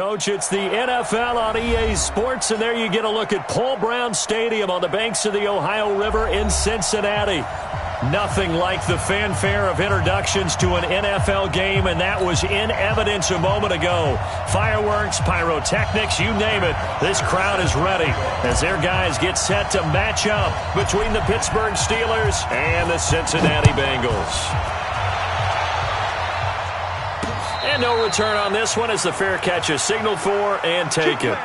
Coach. It's the NFL on EA Sports, and there you get a look at Paul Brown Stadium on the banks of the Ohio River in Cincinnati. Nothing like the fanfare of introductions to an NFL game, and that was in evidence a moment ago. Fireworks, pyrotechnics, you name it. This crowd is ready as their guys get set to match up between the Pittsburgh Steelers and the Cincinnati Bengals. And no return on this one as the fair catch is signaled for and taken.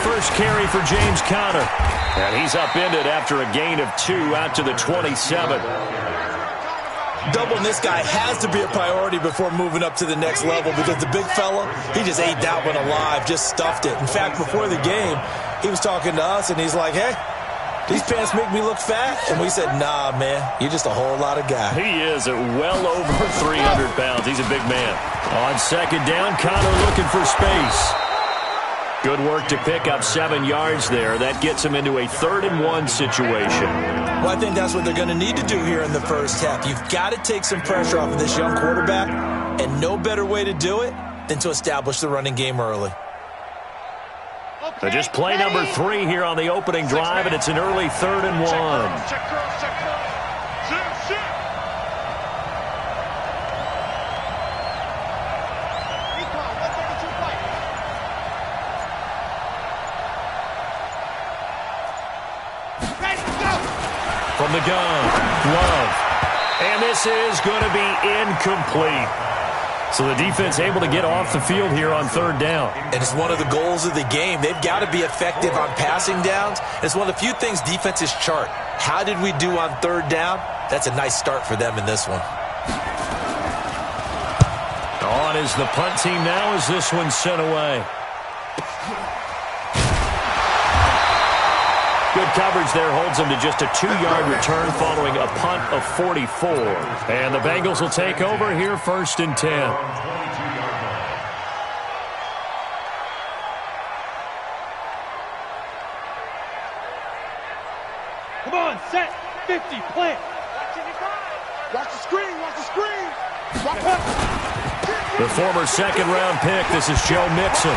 First carry for James Conner. And he's upended after a gain of 2 out to the 27. Doubling this guy has to be a priority before moving up to the next level because the big fella, he just ate that one alive, just stuffed it. In fact, before the game, he was talking to us, and he's like, hey, these pants make me look fat. And we said, nah, man, you're just a whole lot of guy. He is at well over 300 pounds. He's a big man. On second down, Conner looking for space. Good work to pick up 7 yards there. That gets him into a 3rd-and-1 situation. Well, I think that's what they're going to need to do here in the first half. You've got to take some pressure off of this young quarterback, and no better way to do it than to establish the running game early. So just play number 3 here on the opening drive, and it's an early 3rd-and-1. From the gun, Love. And this is going to be incomplete. So the defense able to get off the field here on 3rd down. And it's one of the goals of the game. They've got to be effective on passing downs. It's one of the few things defenses chart. How did we do on 3rd down? That's a nice start for them in this one. On is the punt team now as this one's sent away. Good coverage there holds them to just a 2-yard return following a punt of 44. And the Bengals will take over here 1st and 10. Come on, set, 50, plant. Watch the screen, watch the screen. The former 2nd-round pick, this is Joe Mixon.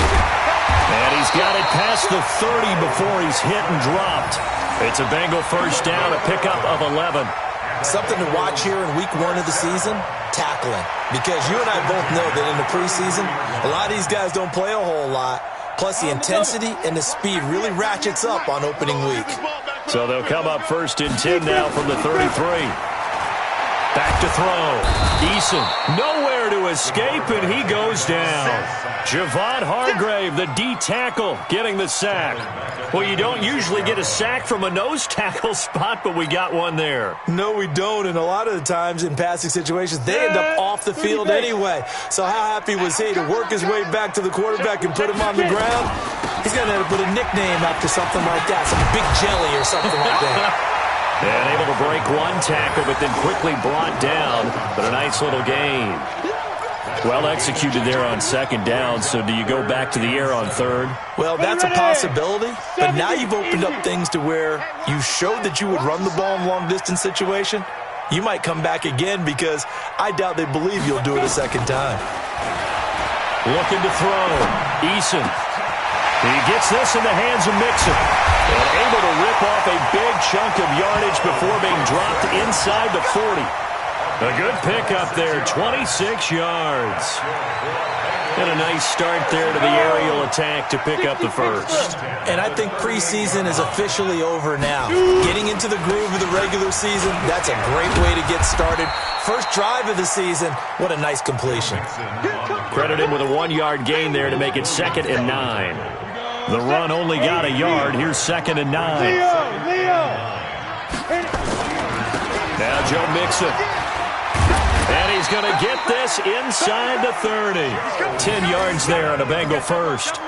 And he's got it past the 30 before he's hit and dropped. It's a Bengal 1st down, a pickup of 11. Something to watch here in week 1 of the season, tackling. Because you and I both know that in the preseason, a lot of these guys don't play a whole lot. Plus the intensity and the speed really ratchets up on opening week. So they'll come up 1st and 10 now from the 33. Back to throw. Eason nowhere to escape, and he goes down. Javon Hargrave, the D tackle, getting the sack. Well, you don't usually get a sack from a nose tackle spot, but we got one there. No, we don't, and a lot of the times in passing situations, they end up off the field anyway. So how happy was he to work his way back to the quarterback and put him on the ground? He's going to have to put a nickname after something like that, some Big Jelly or something like that. And able to break one tackle, but then quickly brought down. But a nice little gain. Well executed there on 2nd down, so do you go back to the air on 3rd? Well, that's a possibility, but now you've opened up things to where you showed that you would run the ball in long-distance situation. You might come back again because I doubt they believe you'll do it a 2nd time. Looking to throw. Eason. He gets this in the hands of Mixon. And able to rip off a big chunk of yardage before being dropped inside the 40. A good pickup there, 26 yards. And a nice start there to the aerial attack to pick up the 1st. And I think preseason is officially over now. Getting into the groove of the regular season, that's a great way to get started. First drive of the season, what a nice completion. Credited with a 1-yard gain there to make it 2nd and 9. The run only got a yard. Here's 2nd and 9. Now Joe Mixon. And he's going to get this inside the 30. 10 yards there on a Bengal 1st.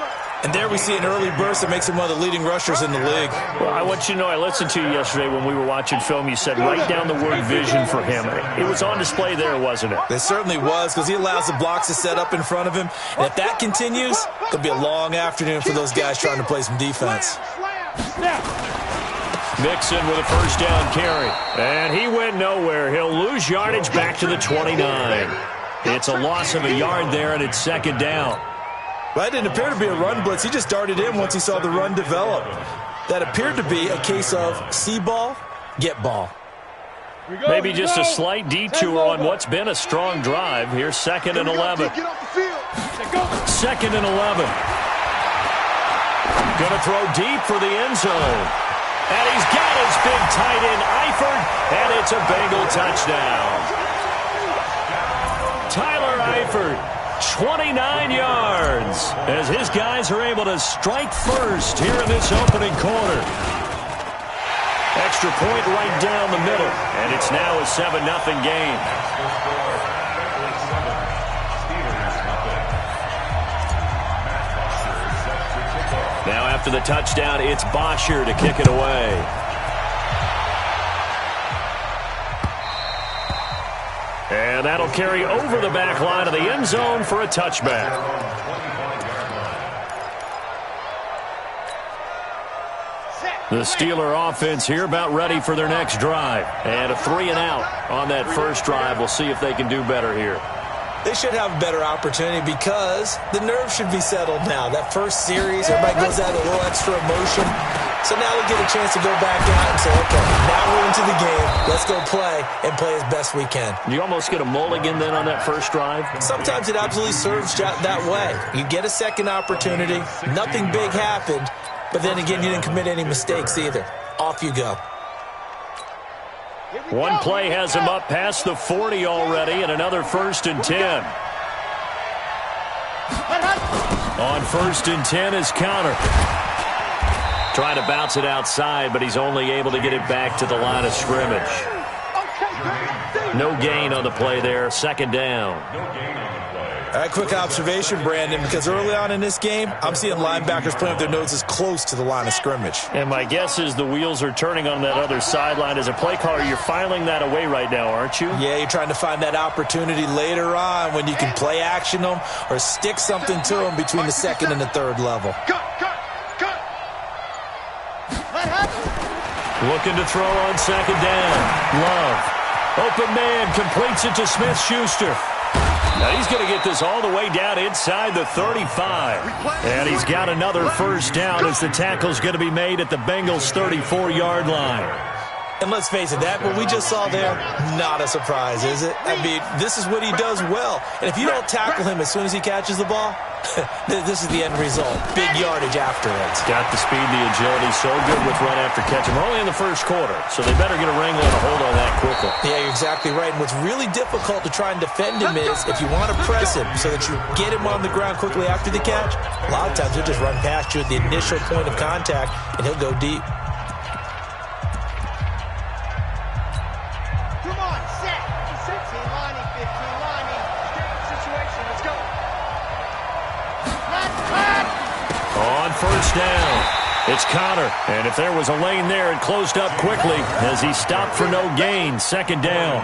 And there we see an early burst that makes him one of the leading rushers in the league. Well, I want you to know, I listened to you yesterday when we were watching film. You said write down the word vision for him. It was on display there, wasn't it? It certainly was, because he allows the blocks to set up in front of him. And if that continues, it'll be a long afternoon for those guys trying to play some defense. Mixon with a first down carry. And he went nowhere. He'll lose yardage back to the 29. It's a loss of a yard there, and it's second down. Well, that didn't appear to be a run blitz. He just darted in once he saw the run develop. That appeared to be a case of see ball, get ball. Maybe just a slight detour on what's been a strong drive. Here's second and 11. Second and 11. Going to throw deep for the end zone. And he's got his big tight end, Eifert, and it's a Bengal touchdown. Tyler Eifert, 29 yards, as his guys are able to strike first here in this opening quarter. Extra point right down the middle, and it's now a 7-0 game. Now after the touchdown, it's Bosher to kick it away. And that'll carry over the back line of the end zone for a touchback. The Steeler offense here about ready for their next drive. And a 3-and-out on that first drive. We'll see if they can do better here. They should have a better opportunity because the nerves should be settled now. That first series, everybody goes out with a little extra emotion. So now they get a chance to go back out and say, okay, now we're into the game. Let's go play and play as best we can. You almost get a mulligan then on that first drive? Sometimes it absolutely serves that way. You get a second opportunity. Nothing big happened. But then again, you didn't commit any mistakes either. Off you go. One play has him up past the 40 already, and another 1st and 10. On 1st and 10 is Counter. Trying to bounce it outside, but he's only able to get it back to the line of scrimmage. No gain on the play there. Second down. All right, quick observation, Brandon, because early on in this game, I'm seeing linebackers playing with their noses close to the line of scrimmage. And my guess is the wheels are turning on that other sideline. As a play caller, you're filing that away right now, aren't you? Yeah, you're trying to find that opportunity later on when you can play action them or stick something to them between the second and the third level. Looking to throw on second down. Love. Open man, completes it to Smith-Schuster. Now he's going to get this all the way down inside the 35. And he's got another first down as the tackle's going to be made at the Bengals' 34-yard line. And let's face it, that what we just saw there, not a surprise, is it? I mean, this is what he does well. And if you don't tackle him as soon as he catches the ball, this is the end result. Big yardage afterwards. Got the speed, the agility, so good with run after catch. We're only in the first quarter, so they better get a wrangle and a hold on that quickly. Yeah, you're exactly right. And what's really difficult to try and defend him is if you want to press him so that you get him on the ground quickly after the catch, a lot of times he'll just run past you at the initial point of contact, and he'll go deep. First down. It's Connor. And if there was a lane there, it closed up quickly as he stopped for no gain. Second down.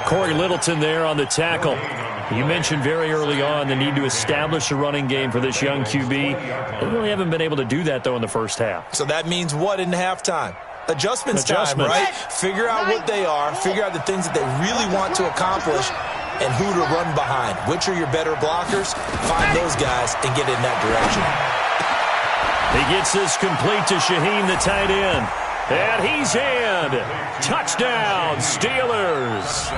Corey Littleton there on the tackle. You mentioned very early on the need to establish a running game for this young QB. They really haven't been able to do that, though, in the first half. So that means what in halftime? Adjustments time, right? Figure out what they are. Figure out the things that they really want to accomplish and who to run behind. Which are your better blockers? Find those guys and get in that direction. He gets this complete to Shaheen, the tight end. And he's in. Touchdown, Steelers.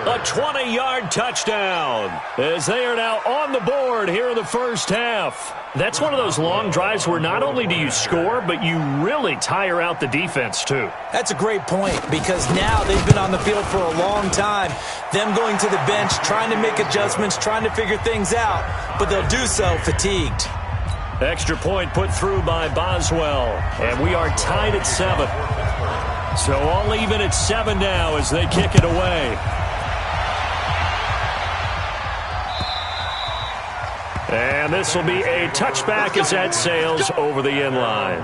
A 20-yard touchdown as they are now on the board here in the first half. That's one of those long drives where not only do you score, but you really tire out the defense, too. That's a great point because now they've been on the field for a long time. Them going to the bench, trying to make adjustments, trying to figure things out, but they'll do so fatigued. Extra point put through by Boswell. And we are tied at 7. So all even at 7 now as they kick it away. And this will be a touchback as that sails over the end line.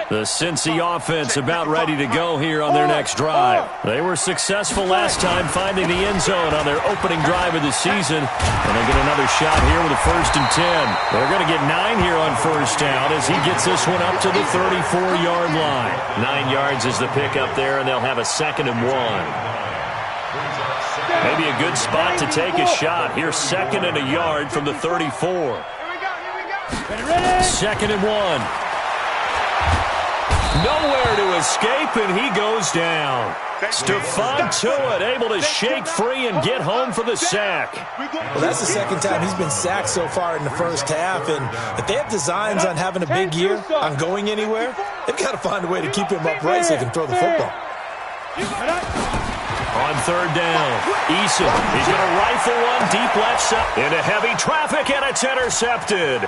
The Cincy offense about ready to go here on their next drive. They were successful last time finding the end zone on their opening drive of the season. And they'll get another shot here with a 1st and 10. They're going to get 9 here on 1st down as he gets this one up to the 34-yard line. 9 yards is the pick up there, and they'll have a 2nd and 1. Maybe a good spot to take a shot. Here's 2nd and a yard from the 34. 2nd and 1. Nowhere to escape, and he goes down. Stephon Tuitt able to shake free and get home for the sack. Well, that's the 2nd time he's been sacked so far in the first half, and if they have designs on having a big year, on going anywhere, they've got to find a way to keep him upright so he can throw the football. On 3rd down, Eason, he's going to rifle one deep left side into heavy traffic, and it's intercepted.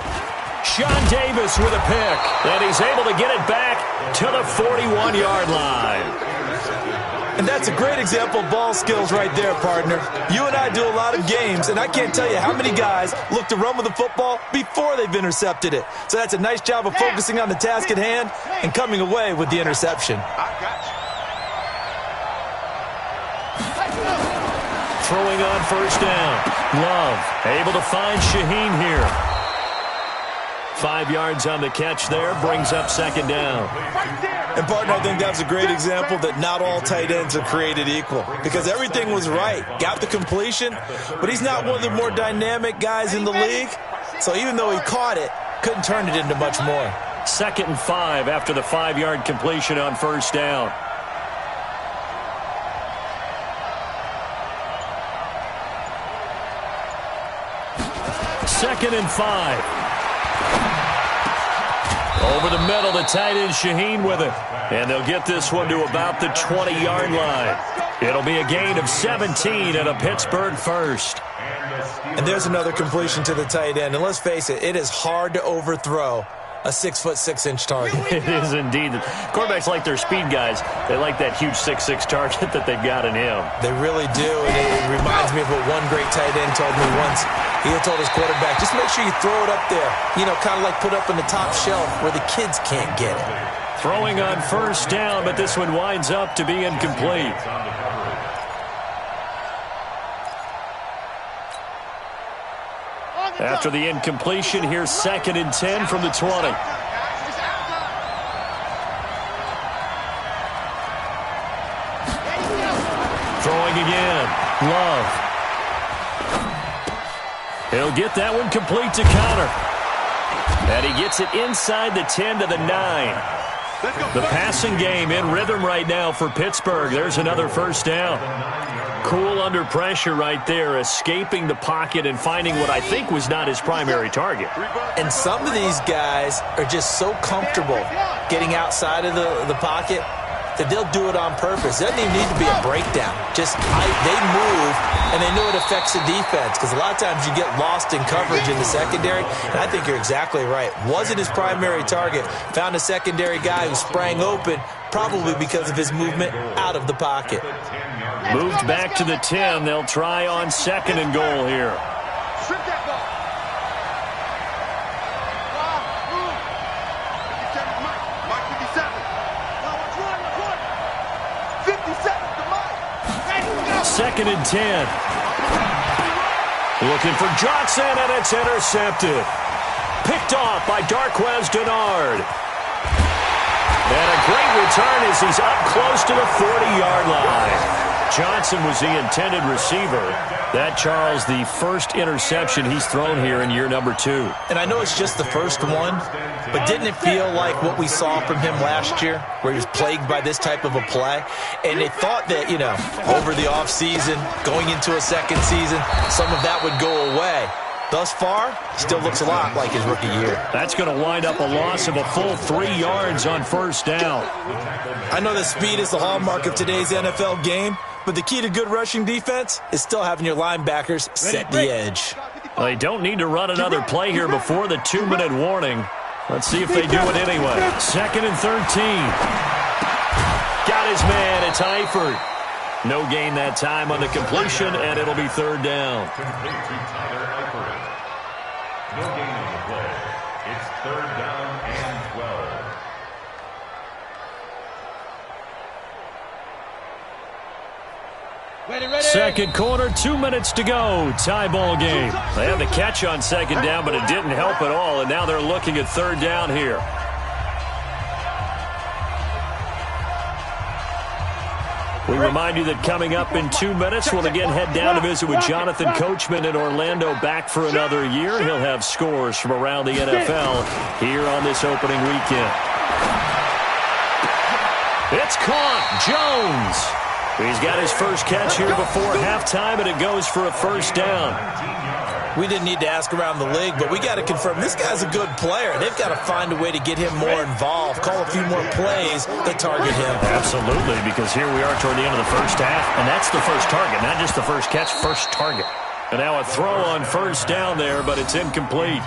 Sean Davis with a pick, and he's able to get it back to the 41-yard line. And that's a great example of ball skills right there, partner. You and I do a lot of games, and I can't tell you how many guys look to run with the football before they've intercepted it. So that's a nice job of focusing on the task at hand and coming away with the interception. Throwing on 1st down. Love able to find Shaheen here. 5 yards on the catch there, brings up 2nd down. And, partner, I think that's a great example that not all tight ends are created equal because everything was right. Got the completion, but he's not one of the more dynamic guys in the league. So even though he caught it, couldn't turn it into much more. 2nd and 5 after the 5-yard completion on 1st down. Second and 5. Over the middle, the tight end Shaheen with it. And they'll get this one to about the 20-yard line. It'll be a gain of 17 and a Pittsburgh 1st. And there's another completion to the tight end. And let's face it, it is hard to overthrow a 6'6" target. It is indeed. Quarterbacks like their speed guys. They like that huge 6'6" target that they've got in him. They really do. And it reminds me of what one great tight end told me once. He had told his quarterback, just make sure you throw it up there. You know, kind of like put up on the top shelf where the kids can't get it. Throwing on 1st down, but this one winds up to be incomplete. After the incompletion, here's 2nd and 10 from the 20. Throwing again. Love. He'll get that one complete to Connor. And he gets it inside the 10 to the 9. The passing game in rhythm right now for Pittsburgh. There's another 1st down. Cool under pressure right there, escaping the pocket and finding what I think was not his primary target. And some of these guys are just so comfortable getting outside of the pocket that they'll do it on purpose. It doesn't even need to be a breakdown. Just they move, and they know it affects the defense because a lot of times you get lost in coverage in the secondary, and I think you're exactly right. Wasn't his primary target. Found a secondary guy who sprang open, probably because of his movement out of the pocket. Moved back to the 10. They'll try on 2nd and goal here. Second and 10. Looking for Johnson, and it's intercepted. Picked off by Darqueze Dennard. And a great return as he's up close to the 40-yard line. Johnson was the intended receiver. That, Charles, the first interception he's thrown here in year number 2. And I know it's just the first one, but didn't it feel like what we saw from him last year, where he was plagued by this type of a play? And they thought that, you know, over the offseason, going into a second season, some of that would go away. Thus far, still looks a lot like his rookie year. That's going to wind up a loss of a full 3 yards on 1st down. I know that speed is the hallmark of today's NFL game, but the key to good rushing defense is still having your linebackers set the edge. They don't need to run another play here before the 2-minute warning. Let's see if they do it anyway. 2nd and 13. Got his man. It's Eifert. No gain that time on the completion, and it'll be third down. No gain on the play. It's third down and 12. Ready. Second quarter, 2 minutes to go. Tie ball game. They had the catch on second down, but it didn't help at all, and now they're looking at third down here. We remind you that coming up in 2 minutes, we'll again head down to visit with Jonathan Coachman in Orlando, back for another year. He'll have scores from around the NFL here on this opening weekend. It's caught. Jones. He's got his first catch here before halftime, and it goes for a first down. We didn't need to ask around the league, but we got to confirm this guy's a good player. They've got to find a way to get him more involved, call a few more plays that target him. Absolutely, because here we are toward the end of the first half, and that's the first target, not just the first catch, first target. And now a throw on first down there, but it's incomplete.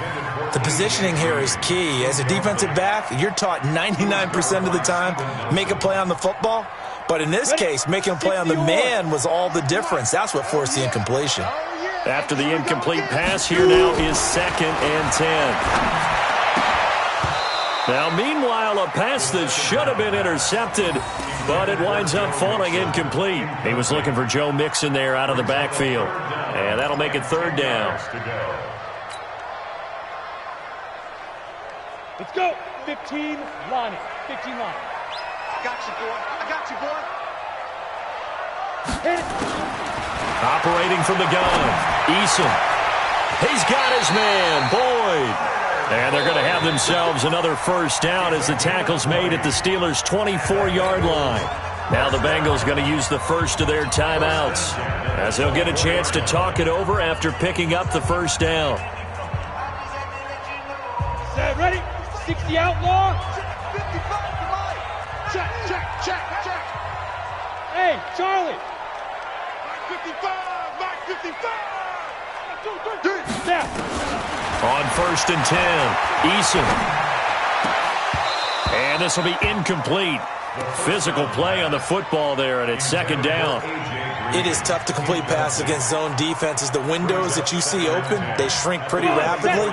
The positioning here is key. As a defensive back, you're taught 99% of the time, make a play on the football. But in this case, making a play on the man was all the difference. That's what forced the incompletion. After the incomplete pass, here now is 2nd and 10. Now, meanwhile, a pass that should have been intercepted, but it winds up falling incomplete. He was looking for Joe Mixon there out of the backfield. And that'll make it third down. Let's go. 15 line. 15 line. Got you, boy. I got you, boy. Hit it. Operating from the gun, Eason. He's got his man, Boyd. And they're going to have themselves another first down as the tackle's made at the Steelers' 24-yard line. Now the Bengals going to use the first of their timeouts, as they'll get a chance to talk it over after picking up the first down. Set, ready. 60 outlaw. 55 to mine. Check. Hey, Charlie. Mike 55. 1, 2, 3. Snap. On 1st and 10, Eason. And this will be incomplete. Physical play on the football there, and it's 2nd down. It is tough to complete passes against zone defenses. The windows that you see open, they shrink pretty rapidly.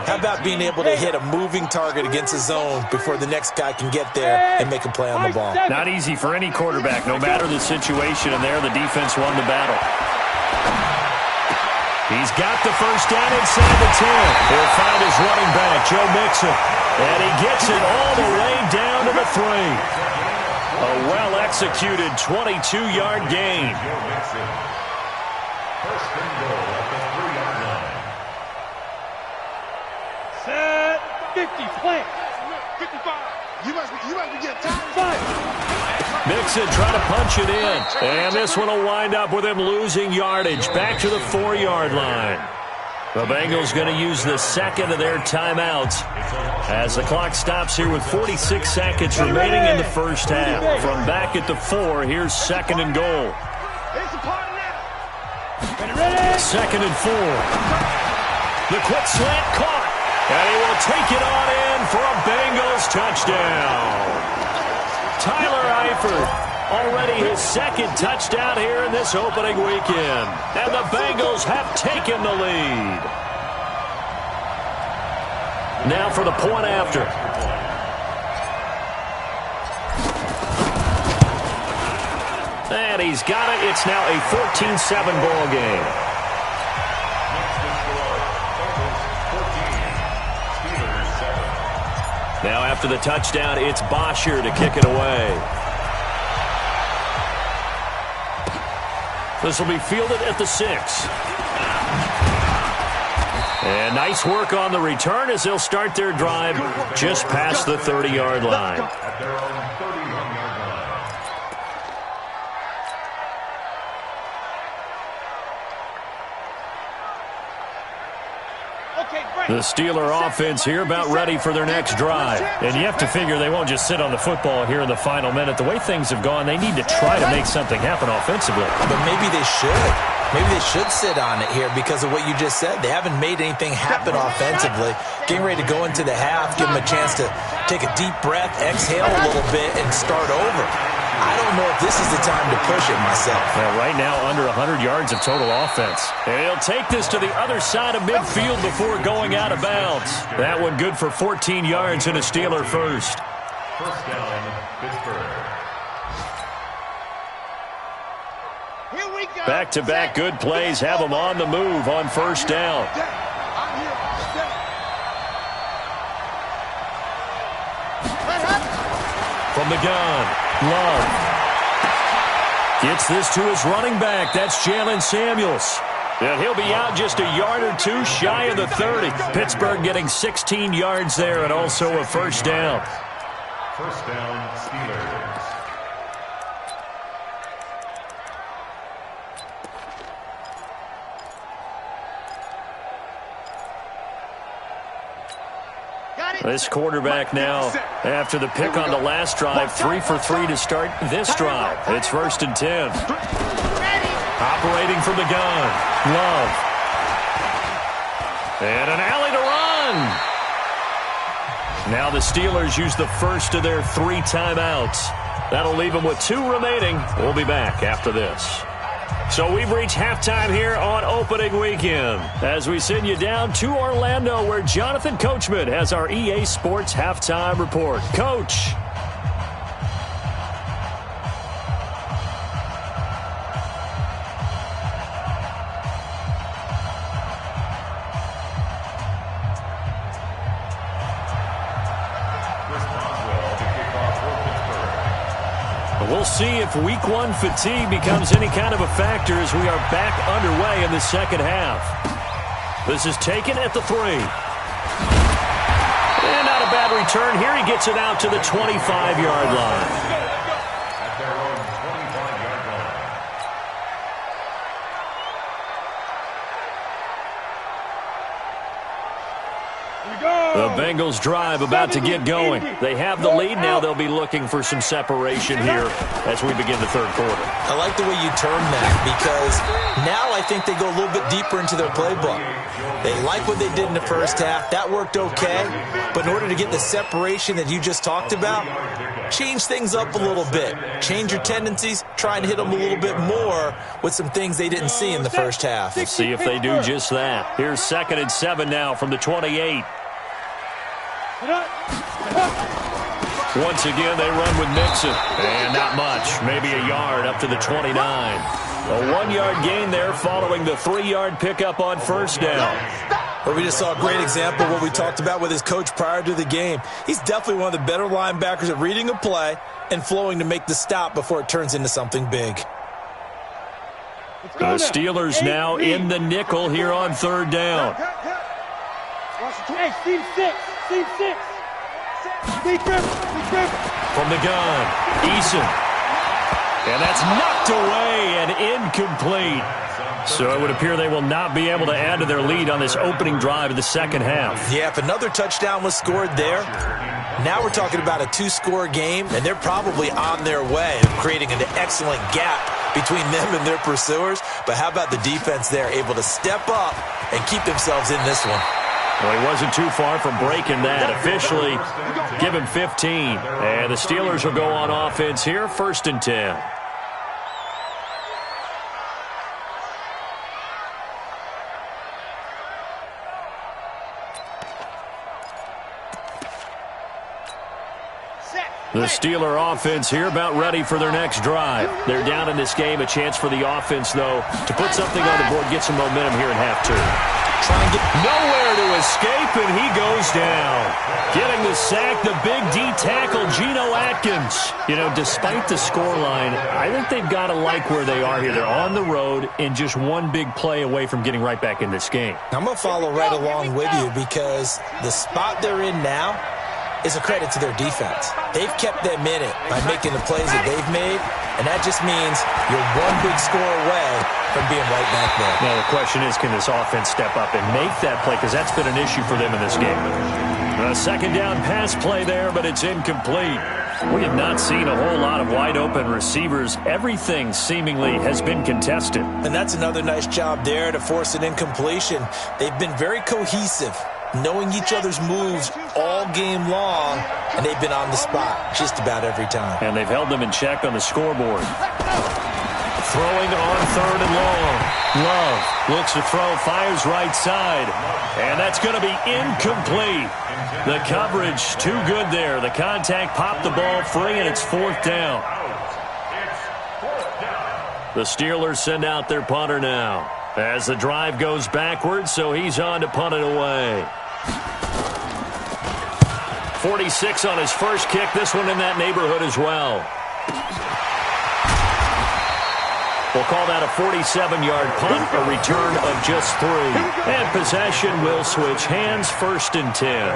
How about being able to hit a moving target against a zone before the next guy can get there and make a play on the ball? Not easy for any quarterback, no matter the situation, and there the defense won the battle. He's got the first down inside the 10. He'll find his running back, Joe Mixon. And he gets it all the way down to the 3. A well-executed 22-yard gain. First and goal at the 3-yard line. Set. 50. Plant. 55. You must be getting tired. 5. Mixon trying to punch it in. And this one will wind up with him losing yardage back to the 4-yard line. The Bengals going to use the second of their timeouts as the clock stops here with 46 seconds remaining in the first half. From back at the 4, here's 2nd and goal. It's a party now. Ready. 2nd and 4. The quick slant caught. And he will take it on in for a Bengals touchdown. Tyler Eifert, already his 2nd touchdown here in this opening weekend. And the Bengals have taken the lead. Now for the point after. And he's got it. It's now a 14-7 ball game. Now after the touchdown, it's Bosher to kick it away. This will be fielded at the 6. And nice work on the return as they'll start their drive just past the 30-yard line. At their own 31-yard line. The Steeler offense here about ready for their next drive. And you have to figure they won't just sit on the football here in the final minute. The way things have gone, they need to try to make something happen offensively. But maybe they should. Maybe they should sit on it here because of what you just said. They haven't made anything happen offensively. Getting ready to go into the half, give them a chance to take a deep breath, exhale a little bit, and start over. I don't know if this is the time to push it myself. Well, right now, under 100 yards of total offense. And he'll take this to the other side of midfield before going out of bounds. That one good for 14 yards and a Steeler first. First down, Pittsburgh. Back-to-back good plays have them on the move on first down. From the gun, Love. Gets this to his running back. That's Jalen Samuels. And he'll be out just a yard or two shy of the 30. Pittsburgh getting 16 yards there and also a first down. First down, Steelers. This quarterback now, after the pick on the last drive, 3 for 3 to start this drive. It's 1st and 10. Operating from the gun, Love. And an alley to run. Now the Steelers use the first of their 3 timeouts. That'll leave them with 2 remaining. We'll be back after this. So we've reached halftime here on opening weekend as we send you down to Orlando where Jonathan Coachman has our EA Sports halftime report. Coach. We'll see if Week 1 fatigue becomes any kind of a factor as we are back underway in the second half. This is taken at the 3. And not a bad return here. He gets it out to the 25-yard line. At their own 25-yard line. The Bengals drive about to get going. They have the lead. Now they'll be looking for some separation here as we begin the third quarter. I like the way you term that because now I think they go a little bit deeper into their playbook. They like what they did in the first half. That worked okay. But in order to get the separation that you just talked about, change things up a little bit. Change your tendencies. Try and hit them a little bit more with some things they didn't see in the first half. Let's see if they do just that. Here's 2nd and 7 now from the 28. Once again, they run with Mixon. And not much. Maybe a yard up to the 29. A 1-yard gain there following the 3-yard pickup on first down. Well, we just saw a great example of what we talked about with his coach prior to the game. He's definitely one of the better linebackers at reading a play and flowing to make the stop before it turns into something big. The Steelers now in the nickel here on third down. Hey, team 6. Team 6. From the gun, Eason. And that's knocked away and incomplete. So it would appear they will not be able to add to their lead on this opening drive of the second half. Yeah, if another touchdown was scored there, now we're talking about a 2-score game, and they're probably on their way of creating an excellent gap between them and their pursuers. But how about the defense there, able to step up and keep themselves in this one? Well, he wasn't too far from breaking that. Officially, give him 15. And the Steelers will go on offense here, 1st and 10. The Steeler offense here about ready for their next drive. They're down in this game. A chance for the offense, though, to put something on the board, get some momentum here in half 2. Trying to get nowhere to escape, and he goes down. Getting the sack, the big D tackle, Geno Atkins. You know, despite the scoreline, I think they've got to like where they are here. They're on the road and just one big play away from getting right back in this game. I'm going to follow right along with you because the spot they're in now is a credit to their defense. They've kept them in it by making the plays that they've made, and that just means you're one big score away from being right back there. Now, the question is, can this offense step up and make that play? Because that's been an issue for them in this game. A second down pass play there, but it's incomplete. We have not seen a whole lot of wide-open receivers. Everything seemingly has been contested. And that's another nice job there to force an incompletion. They've been very cohesive knowing each other's moves all game long, and they've been on the spot just about every time. And they've held them in check on the scoreboard. Throwing on 3rd and long. Love looks to throw, fires right side. And that's going to be incomplete. The coverage too good there. The contact popped the ball free, and it's 4th down. The Steelers send out their punter now as the drive goes backwards, so he's on to punt it away. 46 on his first kick. This one in that neighborhood as well. We'll call that a 47-yard punt, a return of just 3. And possession will switch hands, 1st and 10.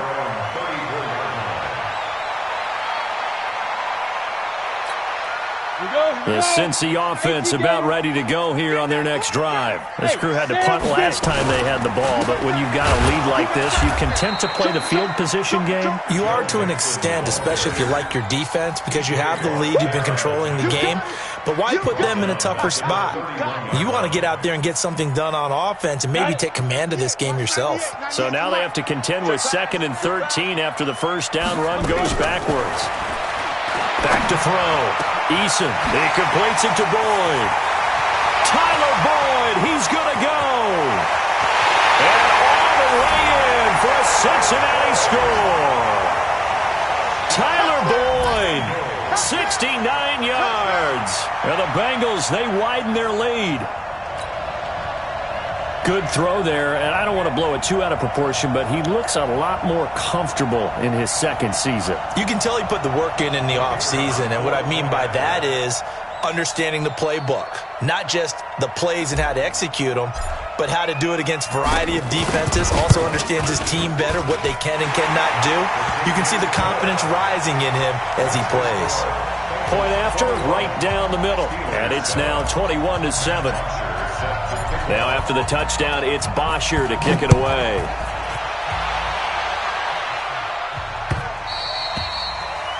The Cincy offense about ready to go here on their next drive. This crew had to punt last time they had the ball, but when you've got a lead like this, you content to play the field position game? You are to an extent, especially if you like your defense, because you have the lead, you've been controlling the game. But why put them in a tougher spot? You want to get out there and get something done on offense and maybe take command of this game yourself. So now they have to contend with 2nd and 13 after the first down run goes backwards. Back to throw. Eason, he completes it to Boyd. Tyler Boyd, he's going to go. And all the way in for a Cincinnati score. Tyler Boyd, 69 yards. And the Bengals, they widen their lead. Good throw there, and I don't want to blow it too out of proportion, but he looks a lot more comfortable in his 2nd season. You can tell he put the work in the offseason, and what I mean by that is understanding the playbook. Not just the plays and how to execute them, but how to do it against a variety of defenses. Also understands his team better, what they can and cannot do. You can see the confidence rising in him as he plays. Point after, right down the middle, and it's now 21-7. Now after the touchdown, it's Bosher to kick it away.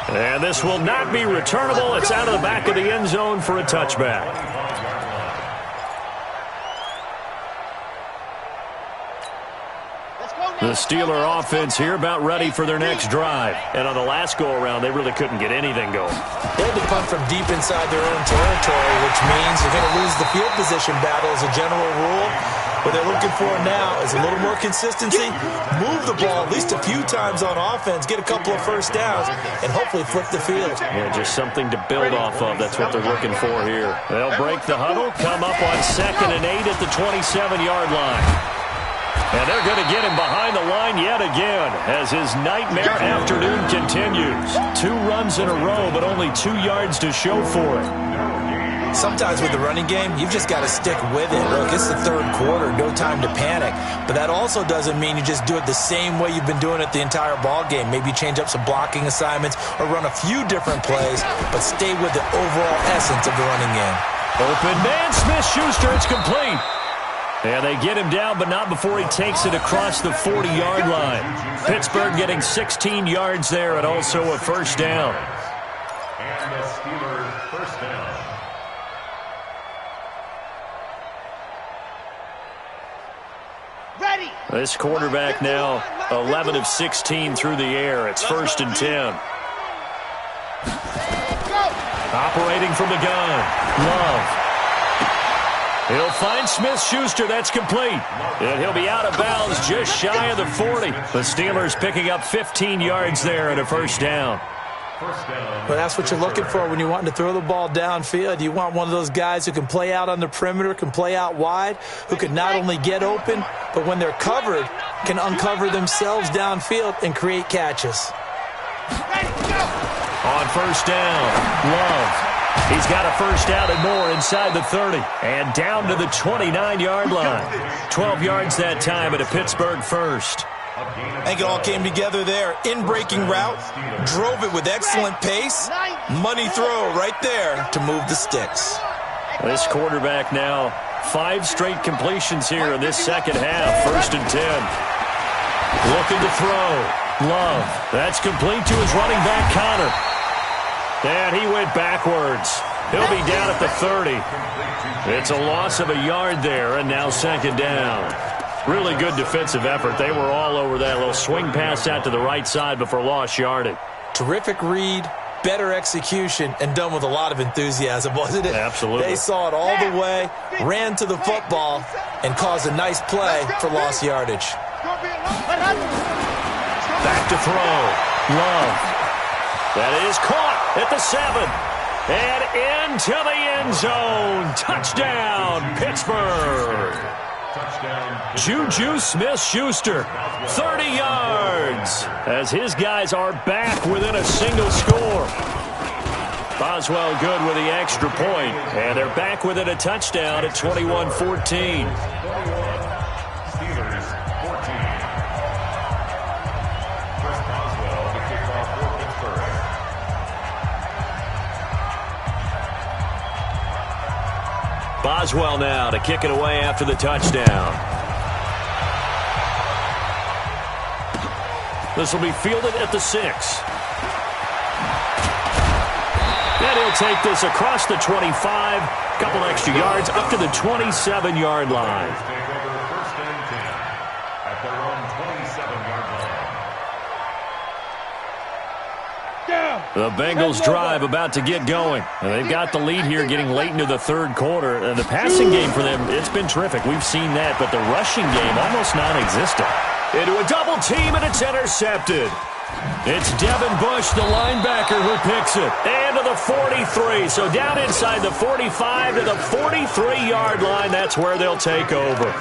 And this will not be returnable. It's out of the back of the end zone for a touchback. The Steeler offense here about ready for their next drive. And on the last go-around, they really couldn't get anything going. They had to punt from deep inside their own territory, which means you're going to lose the field position battle as a general rule. What they're looking for now is a little more consistency, move the ball at least a few times on offense, get a couple of first downs, and hopefully flip the field. Yeah, just something to build off of. That's what they're looking for here. They'll break the huddle, come up on 2nd and 8 at the 27-yard line. And they're going to get him behind the line yet again as his nightmare afternoon continues. 2 runs in a row, but only 2 yards to show for it. Sometimes with the running game, you've just got to stick with it. Look, it's the 3rd quarter, no time to panic. But that also doesn't mean you just do it the same way you've been doing it the entire ball game. Maybe change up some blocking assignments or run a few different plays, but stay with the overall essence of the running game. Open man, Smith-Schuster, it's complete. And they get him down, but not before he takes it across the 40-yard line. Pittsburgh getting 16 yards there and also a first down. And the Steelers first down. Ready. This quarterback now 11 of 16 through the air. It's 1st and 10. Operating from the gun. Love. He'll find Smith-Schuster. That's complete. And he'll be out of bounds just shy of the 40. The Steelers picking up 15 yards there and a first down. But that's what you're looking for when you're wanting to throw the ball downfield. You want one of those guys who can play out on the perimeter, can play out wide, who can not only get open, but when they're covered, can uncover themselves downfield and create catches. On first down, Love. He's got a first down and more inside the 30. And down to the 29-yard line. 12 yards that time at a Pittsburgh first. I think it all came together there. In-breaking route, drove it with excellent pace. Money throw right there to move the sticks. This quarterback now 5 straight completions here in this second half. 1st and 10. Looking to throw. Love. That's complete to his running back, Connor. And he went backwards. He'll be down at the 30. It's a loss of a yard there, and now 2nd down. Really good defensive effort. They were all over that little swing pass out to the right side before lost yardage. Terrific read, better execution, and done with a lot of enthusiasm, wasn't it? Absolutely. They saw it all the way, ran to the football, and caused a nice play for lost yardage. Back to throw. Love. That is caught at the 7. And into the end zone. Touchdown, Pittsburgh. Juju Smith-Schuster, 30 yards, as his guys are back within a single score. Boswell good with the extra point, and they're back within a touchdown at 21-14. Boswell now to kick it away after the touchdown. This will be fielded at the 6. And he'll take this across the 25, couple extra yards up to the 27-yard line. The Bengals drive about to get going. And they've got the lead here getting late into the third quarter. And the passing game for them, it's been terrific. We've seen that, but the rushing game almost non-existent. Into a double team, and it's intercepted. It's Devin Bush, the linebacker, who picks it. And to the 43. So down inside the 45 to the 43-yard line. That's where they'll take over.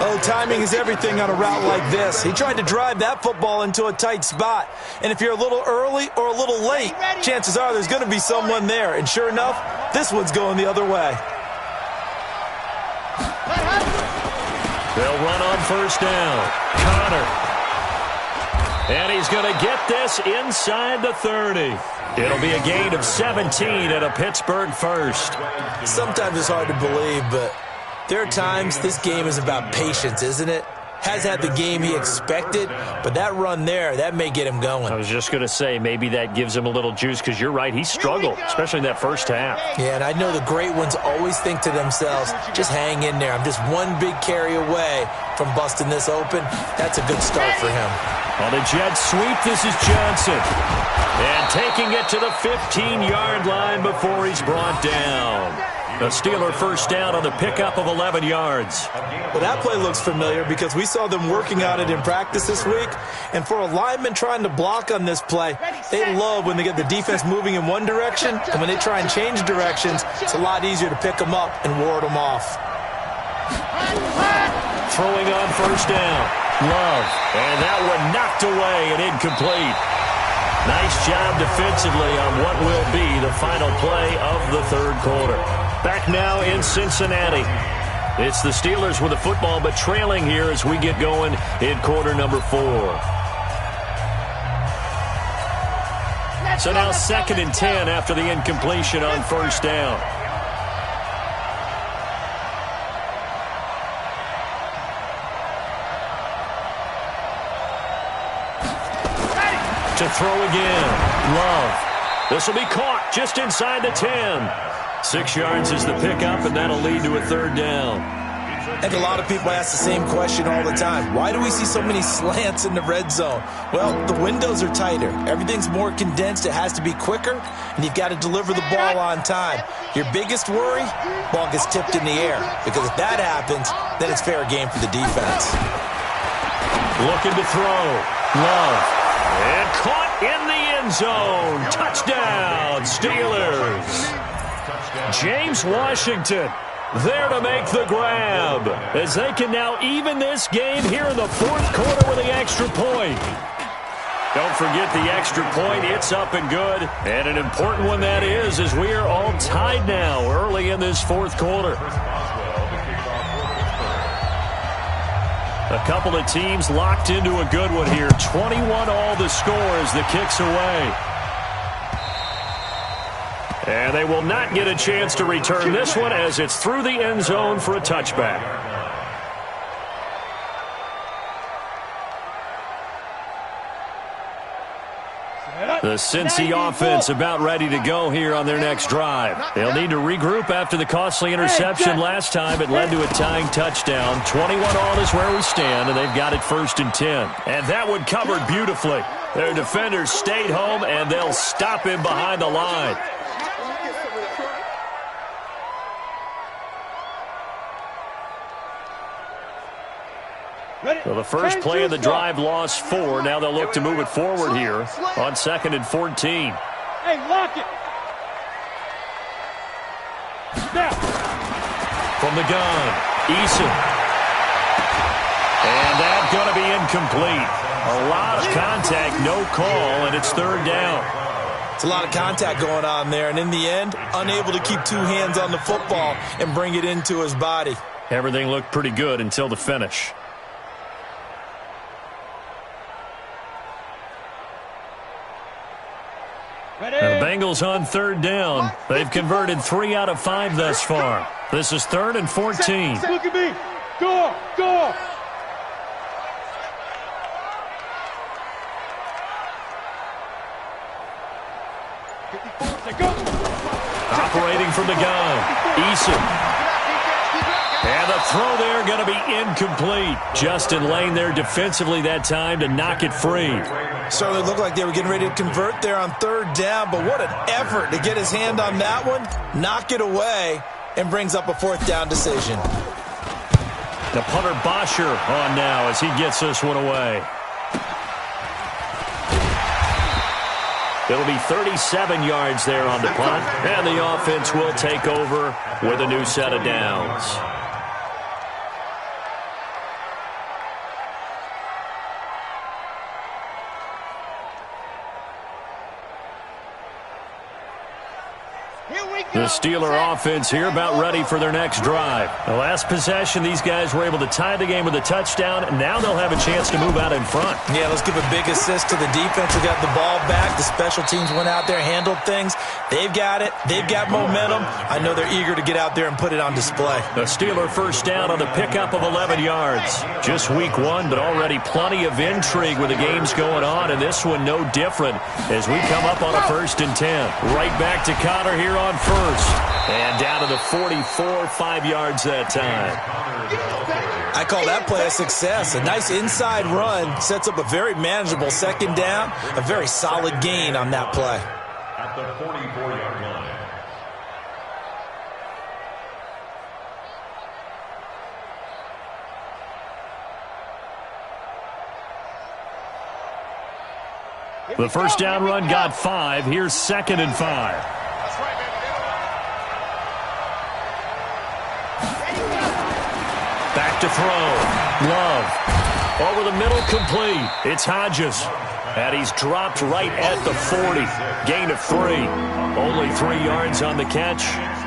Oh, timing is everything on a route like this. He tried to drive that football into a tight spot. And if you're a little early or a little late, chances are there's going to be someone there. And sure enough, this one's going the other way. They'll run on first down. Connor. And he's going to get this inside the 30. It'll be a gain of 17 and a Pittsburgh first. Sometimes it's hard to believe, but there are times this game is about patience, isn't it? Has had the game he expected, but that run there, that may get him going. I was just going to say, maybe that gives him a little juice, because you're right, he struggled, especially in that first half. Yeah, and I know the great ones always think to themselves, just hang in there. I'm just one big carry away from busting this open. That's a good start for him. On the jet sweep, this is Johnson. And taking it to the 15-yard line before he's brought down. The Steeler first down on the pickup of 11 yards. Well, that play looks familiar because we saw them working on it in practice this week. And for a lineman trying to block on this play, they love when they get the defense moving in one direction. And when they try and change directions, it's a lot easier to pick them up and ward them off. Throwing on first down. Love. And that one knocked away and incomplete. Nice job defensively on what will be the final play of the third quarter. Back now in Cincinnati. It's the Steelers with the football, but trailing here as we get going in quarter number 4. So now 2nd and 10 after the incompletion on first down. To throw again. Love. This will be caught just inside the 10. 6 yards is the pickup, and that'll lead to a third down. And a lot of people ask the same question all the time. Why do we see so many slants in the red zone? Well, the windows are tighter. Everything's more condensed. It has to be quicker, and you've got to deliver the ball on time. Your biggest worry? Ball gets tipped in the air. Because if that happens, then it's fair game for the defense. Looking to throw. Love. And caught in the end zone. Touchdown, Steelers. James Washington there to make the grab as they can now even this game here in the fourth quarter with the extra point. Don't forget the extra point. It's up and good. And an important one that is, as we are all tied now early in this fourth quarter. A couple of teams locked into a good one here. 21 all the score as the kick's away. And they will not get a chance to return this one as it's through the end zone for a touchback. The Cincy offense about ready to go here on their next drive. They'll need to regroup after the costly interception last time. It led to a tying touchdown. 21 all is where we stand, and they've got it 1st and 10. And that one covered beautifully. Their defenders stayed home, and they'll stop him behind the line. So the first play of the drive lost 4. Now they'll look to move it forward here on 2nd and 14. Hey, lock it. Now. From the gun, Eason. And that's going to be incomplete. A lot of contact, no call, and it's 3rd down. It's a lot of contact going on there, and in the end, unable to keep 2 hands on the football and bring it into his body. Everything looked pretty good until the finish. Now the Bengals on 3rd down. They've converted 3 out of 5 thus far. This is 3rd and 14. Look at me. Go, go. Operating from the gun, Eason. And the throw there going to be incomplete. Justin Lane there defensively that time to knock it free. Certainly looked like they were getting ready to convert there on 3rd down, but what an effort to get his hand on that one, knock it away, and brings up a 4th down decision. The punter Bosher on now as he gets this one away. It'll be 37 yards there on the punt, and the offense will take over with a new set of downs. The Steeler offense here about ready for their next drive. The last possession, these guys were able to tie the game with a touchdown. Now they'll have a chance to move out in front. Yeah, let's give a big assist to the defense who got the ball back. The special teams went out there, handled things. They've got it. They've got momentum. I know they're eager to get out there and put it on display. The Steeler first down on the pickup of 11 yards. Just week 1, but already plenty of intrigue with the games going on, and this one no different as we come up on a 1st and 10. Right back to Connor here on 1st. And down to the 44, 5 yards that time. I call that play a success. A nice inside run sets up a very manageable 2nd down. A very solid gain on that play. At the 44-yard line. The first down run got 5. Here's 2nd and 5. Back to throw. Love. Over the middle, complete. It's Hodges. And he's dropped right at the 40. Gain of 3. Only 3 yards on the catch.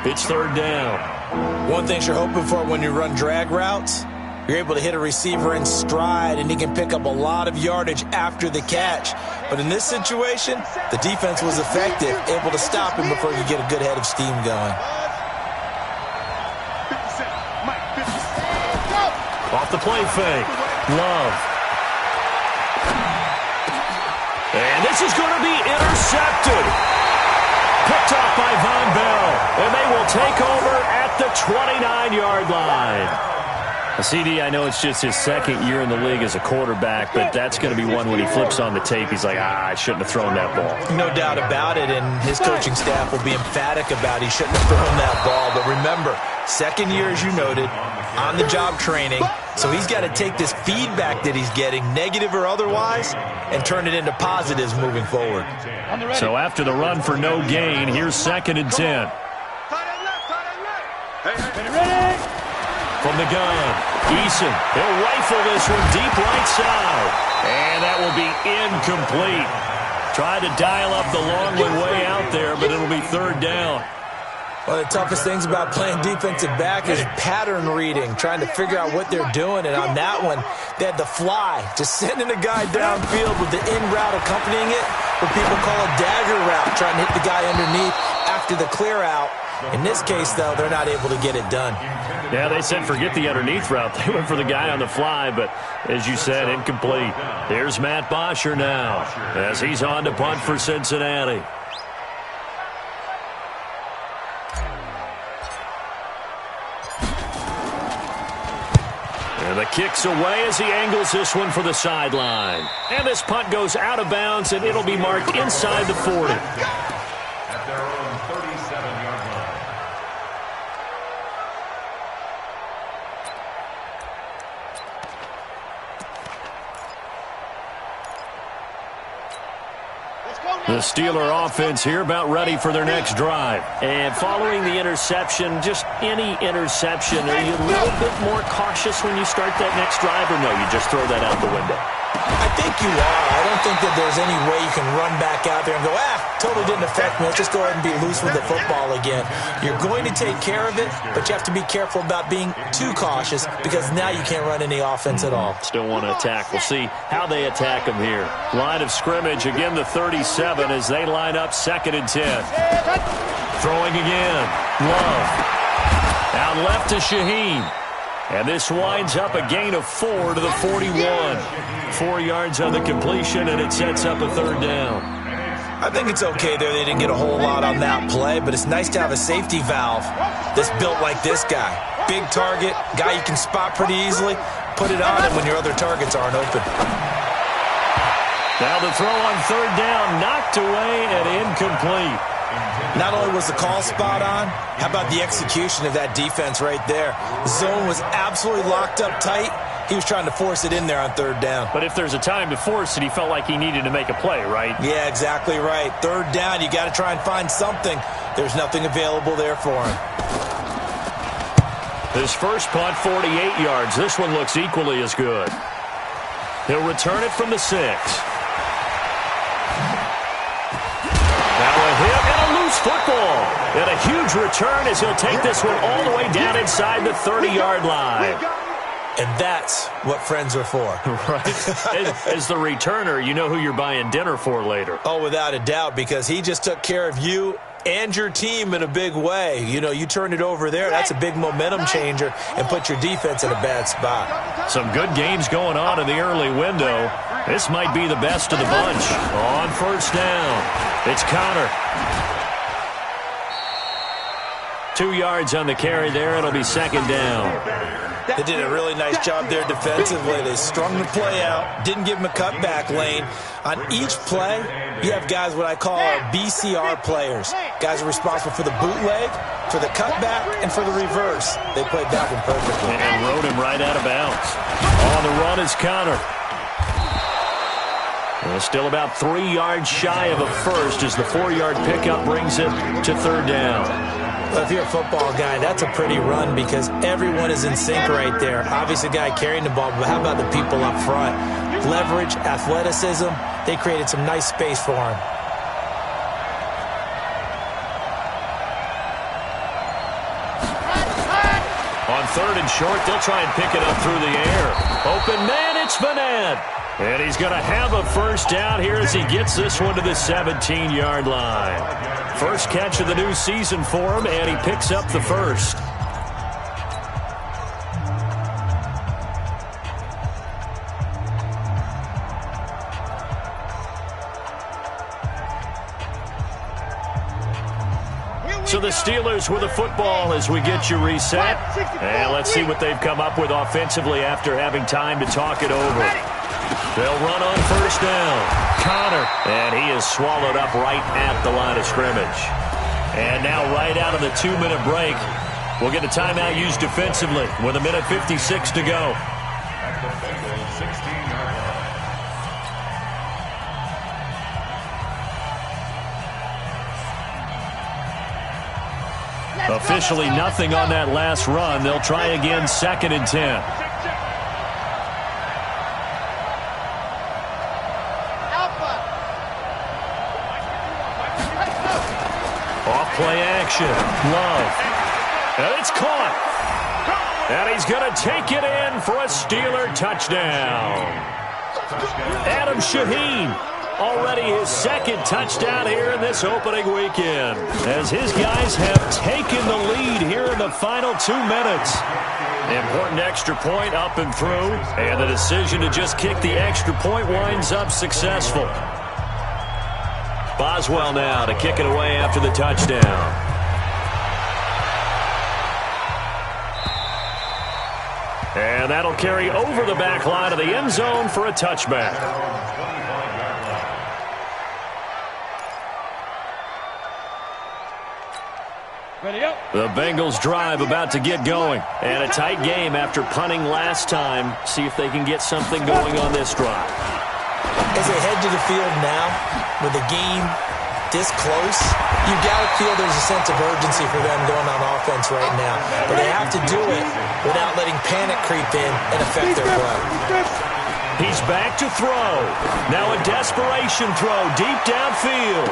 It's 3rd down. One thing you're hoping for when you run drag routes, you're able to hit a receiver in stride, and he can pick up a lot of yardage after the catch. But in this situation, the defense was effective, able to stop him before you get a good head of steam going. Off the play fake. Love. And this is going to be intercepted. Picked off by Von Bell. And they will take over at the 29-yard line. CD, I know it's just his 2nd year in the league as a quarterback, but that's going to be one when he flips on the tape. He's like, I shouldn't have thrown that ball. No doubt about it, and his coaching staff will be emphatic about he shouldn't have thrown that ball. But remember, 2nd year, as you noted, on-the-job training. So he's got to take this feedback that he's getting, negative or otherwise, and turn it into positives moving forward. So after the run for no gain, here's 2nd and 10. From the gun, Eason. He'll rifle this one deep right side. And that will be incomplete. Tried to dial up the long one way out there, but it'll be 3rd down. One of the toughest things about playing defensive back is pattern reading, trying to figure out what they're doing. And on that one, they had the fly, just sending a guy downfield with the in route accompanying it, what people call a dagger route, trying to hit the guy underneath after the clear out. In this case, though, they're not able to get it done. Yeah, they said forget the underneath route. They went for the guy on the fly, but as you said, incomplete. Here's Matt Bosher now as he's on to punt for Cincinnati. And the kick's away as he angles this one for the sideline. And this punt goes out of bounds, and it'll be marked inside the 40. At their own 37-yard line. The Steeler offense here about ready for their next drive. And following the interception, just any interception, are you a little bit more cautious when you start that next drive, or no, you just throw that out the window? I think you are. I don't think that there's any way you can run back out there and go, totally didn't affect me. Let's just go ahead and be loose with the football again. You're going to take care of it, but you have to be careful about being too cautious because now you can't run any offense at all. Still want to attack. We'll see how they attack them here. Line of scrimmage, again the 37 as they line up 2nd and 10. Throwing again. Love. Out left to Shaheen. And this winds up a gain of 4 to the 41. 4 yards on the completion, and it sets up a 3rd down. I think it's okay there. They didn't get a whole lot on that play, but it's nice to have a safety valve that's built like this guy. Big target, guy you can spot pretty easily. Put it on him when your other targets aren't open. Now the throw on 3rd down, knocked away and incomplete. Not only was the call spot on, how about the execution of that defense right there? The zone was absolutely locked up tight. He was trying to force it in there on 3rd down. But if there's a time to force it, he felt like he needed to make a play, right? Yeah, exactly right. 3rd down, you got to try and find something. There's nothing available there for him. His first punt, 48 yards. This one looks equally as good. He'll return it from the 6. Now a hit and a loose football. And a huge return as he'll take this one all the way down inside the 30-yard line. And that's what friends are for. Right. As the returner, you know who you're buying dinner for later. Oh, without a doubt, because he just took care of you and your team in a big way. You know, you turned it over there. That's a big momentum changer and put your defense in a bad spot. Some good games going on in the early window. This might be the best of the bunch. On 1st down, it's Connor. 2 yards on the carry there. It'll be 2nd down. They did a really nice job there defensively. They strung the play out, didn't give him a cutback lane. On each play, you have guys what I call our BCR players. Guys are responsible for the bootleg, for the cutback, and for the reverse. They played that one perfectly. And rode him right out of bounds. On the run is Connor. Still about 3 yards shy of a first as the 4-yard pickup brings it to 3rd down. Well, if you're a football guy, that's a pretty run because everyone is in sync right there. Obviously, the guy carrying the ball, but how about the people up front? Leverage, athleticism, they created some nice space for him. On 3rd and short, they'll try and pick it up through the air. Open man, it's Vanette. And he's going to have a 1st down here as he gets this one to the 17-yard line. First catch of the new season for him, and he picks up the 1st. So the Steelers with the football as we get you reset. And let's see what they've come up with offensively after having time to talk it over. They'll run on 1st down. Connor. And he is swallowed up right at the line of scrimmage. And now right out of the 2-minute break, we'll get a timeout used defensively with 1:56 to go. At the Bengals 16-yard line. Officially nothing on that last run. They'll try again 2nd and 10. Play action. Love. And it's caught. And he's going to take it in for a Steeler touchdown. Adam Shaheen Already his second touchdown here in this opening weekend, as his guys have taken the lead here in the final 2 minutes. Important extra point up and through, and the decision to just kick the extra point winds up successful. Boswell now to kick it away after the touchdown. And that'll carry over the back line of the end zone for a touchback. The Bengals drive about to get going. And a tight game after punting last time. See if they can get something going on this drive. As they head to the field now, with the game this close, you got to feel there's a sense of urgency for them going on offense right now. But they have to do it without letting panic creep in and affect their play. He's back to throw. Now a desperation throw deep downfield.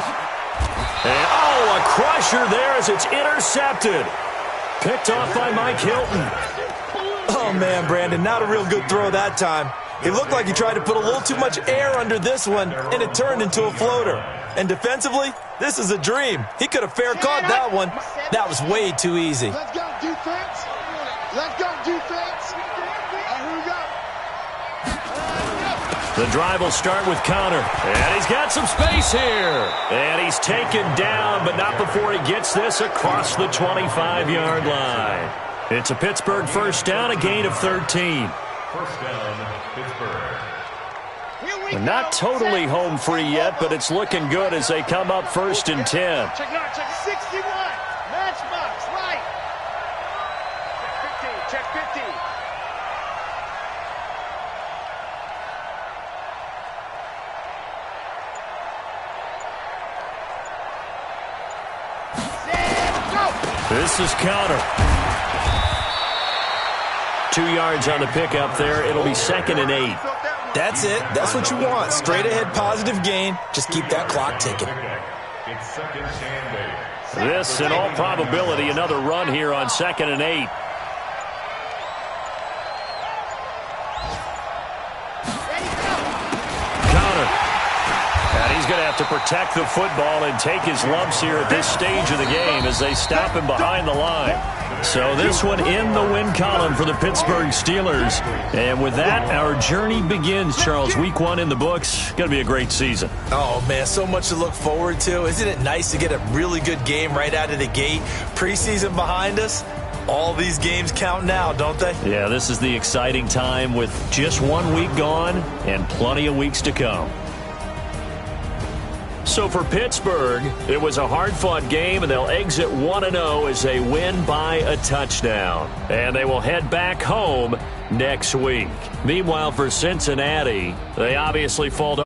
And, a crusher there as it's intercepted. Picked off by Mike Hilton. Oh, man, Brandon, not a real good throw that time. It looked like he tried to put a little too much air under this one, and it turned into a floater. And defensively, this is a dream. He could have fair caught that one. That was way too easy. Let's go, defense. Let's go, defense. Here we go. The drive will start with Connor. And he's got some space here. And he's taken down, but not before he gets this across the 25-yard line. It's a Pittsburgh first down, a gain of 13. First down, Pittsburgh. Not totally home free yet, but it's looking good as they come up first and 10. Check 61. Matchbox, right. Check 50. This is Connor. 2 yards on the pickup there. It'll be 2nd and 8. That's it. That's what you want. Straight ahead positive gain. Just keep that clock ticking. It's 2nd and 8. This, in all probability, another run here on 2nd and 8. Connor. And he's going to have to protect the football and take his lumps here at this stage of the game as they stop him behind the line. So this one in the win column for the Pittsburgh Steelers. And with that, our journey begins, Charles. Week 1 in the books. Going to be a great season. Oh, man, so much to look forward to. Isn't it nice to get a really good game right out of the gate? Preseason behind us. All these games count now, don't they? Yeah, this is the exciting time with just 1 week gone and plenty of weeks to come. So for Pittsburgh, it was a hard-fought game, and they'll exit 1-0 as they win by a touchdown. And they will head back home next week. Meanwhile, for Cincinnati, they obviously fall to